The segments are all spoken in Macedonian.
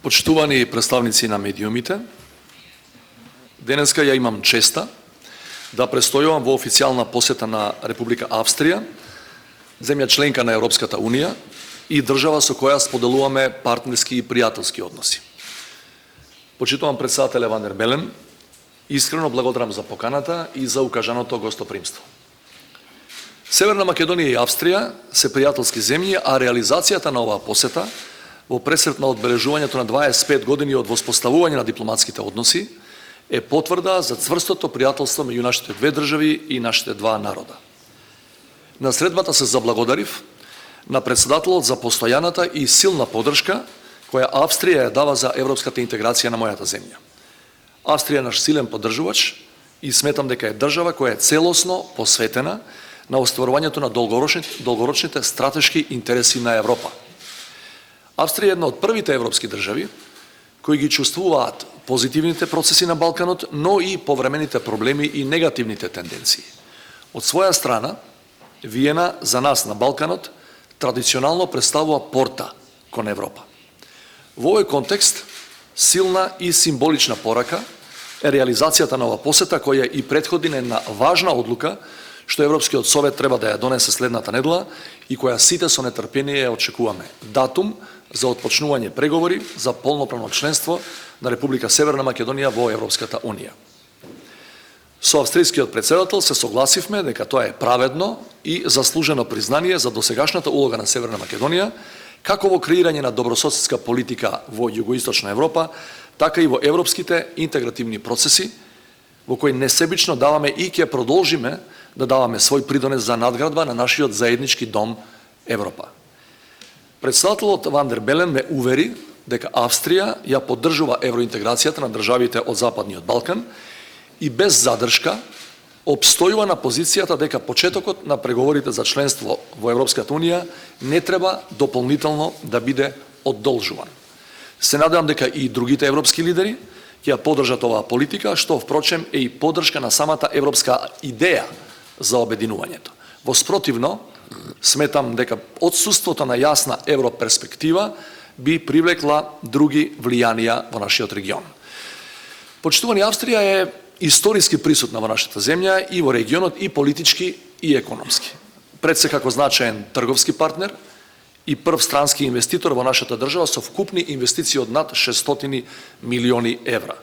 Почитувани представници на медиумите, денеска ја имам честа да престојувам во официјална посета на Република Австрија, земја членка на Европската Унија и држава со која споделуваме партнерски и пријателски односи. Почитувам председателя Ван дер Белен, искрено благодарам за поканата и за укажаното гостопримство. Северна Македонија и Австрија се пријателски земји, а реализацијата на оваа посета во пресрет на одбележувањето на 25 години од воспоставување на дипломатските односи е потврда за цврстото пријателство меѓу нашите две држави и нашите два народа. На средбата се заблагодарив на председателот за постојаната и силна поддршка која Австрија ја дава за европската интеграција на мојата земја. Австрија е наш силен поддржувач и сметам дека е држава која е целосно посветена на остварувањето на долгорочните стратешки интереси на Европа. Австрија е една од првите европски држави кои ги чувствуваат позитивните процеси на Балканот, но и повремените проблеми и негативните тенденции. Од своја страна, Виена за нас на Балканот традиционално представува порта кон Европа. Во овој контекст, силна и символична порака е реализацијата на оваа посета која и претходи на една важна одлука што Европскиот совет треба да ја донесе следната недела и која сите со нетрпение ја очекуваме. Датум за отпочнување преговори за полноправно членство на Република Северна Македонија во Европската Унија. Со австријскиот председател се согласивме дека тоа е праведно и заслужено признание за досегашната улога на Северна Македонија, како во креирање на добрососедска политика во југоисточна Европа, така и во европските интегративни процеси, во кои несебично даваме и ќе продолжиме да даваме свој придонес за надградба на нашиот заеднички дом Европа. Председателот Ван дер Белен ме увери дека Австрија ја поддржува евроинтеграцијата на државите од Западниот Балкан и без задршка обстојува на позицијата дека почетокот на преговорите за членство во Европската Унија не треба дополнително да биде одолжуван. Се надевам дека и другите европски лидери ќе ја поддржат оваа политика, што впрочем е и поддршка на самата европска идеја за обединувањето. Во спротивно, сметам дека отсуството на јасна европерспектива би привлекла други влијанија во нашиот регион. Почитувани, Австрија е историски присутна во нашата земја и во регионот и политички и економски. Пред се како значаен трговски партнер и прв странски инвеститор во нашата држава со вкупни инвестиции од над 600 милиони евра.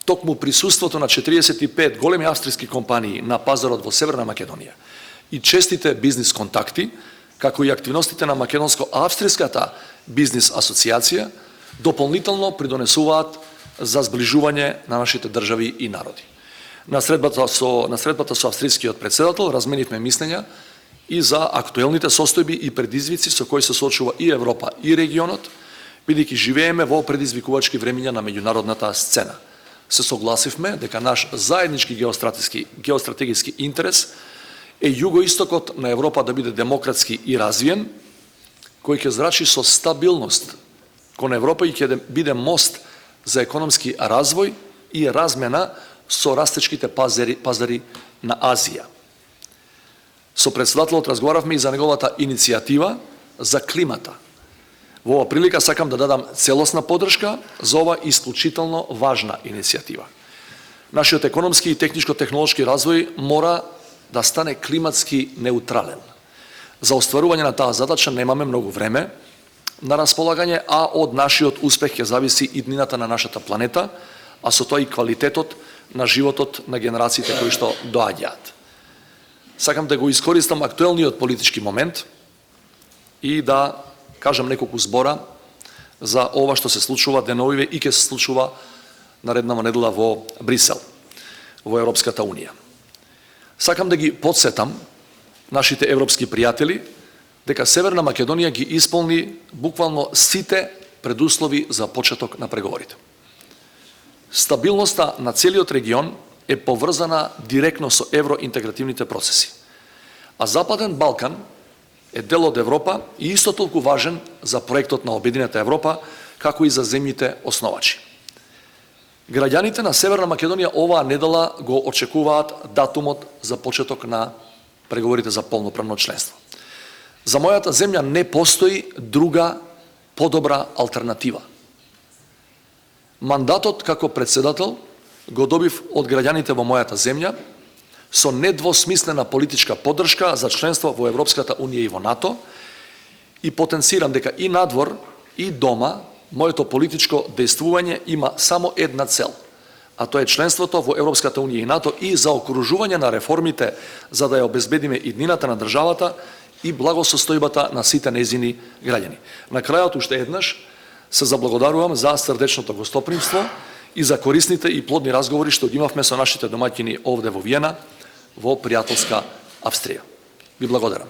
Токму присуството на 45 големи австријски компании на пазарот во Северна Македонија и честите бизнис контакти, како и активностите на Македонско-австриската бизнис асоциација, дополнително придонесуваат за зближување на нашите држави и народи. На средбата со австрискиот председател разменивме мислења и за актуелните состојби и предизвици со кои се соочува и Европа и регионот, бидејќи живееме во предизвикувачки времиња на меѓународната сцена. Се согласивме дека наш заеднички геостратегиски интерес е југоистокот на Европа да биде демократски и развиен, кој ќе зрачи со стабилност кон Европа и ќе биде мост за економски развој и размена со растечките пазари на Азија. Со председателот разговаравме и за неговата иницијатива за климата. Во оваа прилика сакам да дадам целосна поддршка за ова исклучително важна иницијатива. Нашиот економски и техничко-технолошки развој мора да стане климатски неутрален. За остварување на таа задача немаме многу време на располагање, а од нашиот успех ќе зависи и иднината на нашата планета, а со тоа и квалитетот на животот на генерациите кои што доаѓаат. Сакам да го искористам актуелниот политички момент и да кажам неколку збора за ова што се случува деновиве и ќе се случува нареднава недела во Брисел, во Европската Унија. Сакам да ги потсетам нашите европски пријатели дека Северна Македонија ги исполни буквално сите предуслови за почеток на преговорите. Стабилноста на целиот регион е поврзана директно со евроинтегративните процеси. А Западен Балкан е дел од Европа и исто толку важен за проектот на Обединета Европа, како и за земјите основачи. Граѓаните на Северна Македонија оваа недела го очекуваат датумот за почеток на преговорите за полноправно членство. За мојата земја не постои друга подобра алтернатива. Мандатот како председател го добив од граѓаните во мојата земја со недвосмислена политичка поддршка за членство во Европската Унија и во НАТО и потенцирам дека и надвор и дома моето политичко действување има само една цел, а тоа е членството во Европската Унија и НАТО и заокружување на реформите за да ја обезбедиме иднината на државата и благосостојбата на сите нејзини граѓани. На крајот уште еднаш се заблагодарувам за срдечното гостопримство и за корисните и плодни разговори што ги имавме со нашите домаќини овде во Виена, во пријателска Австрија. Ви благодарам.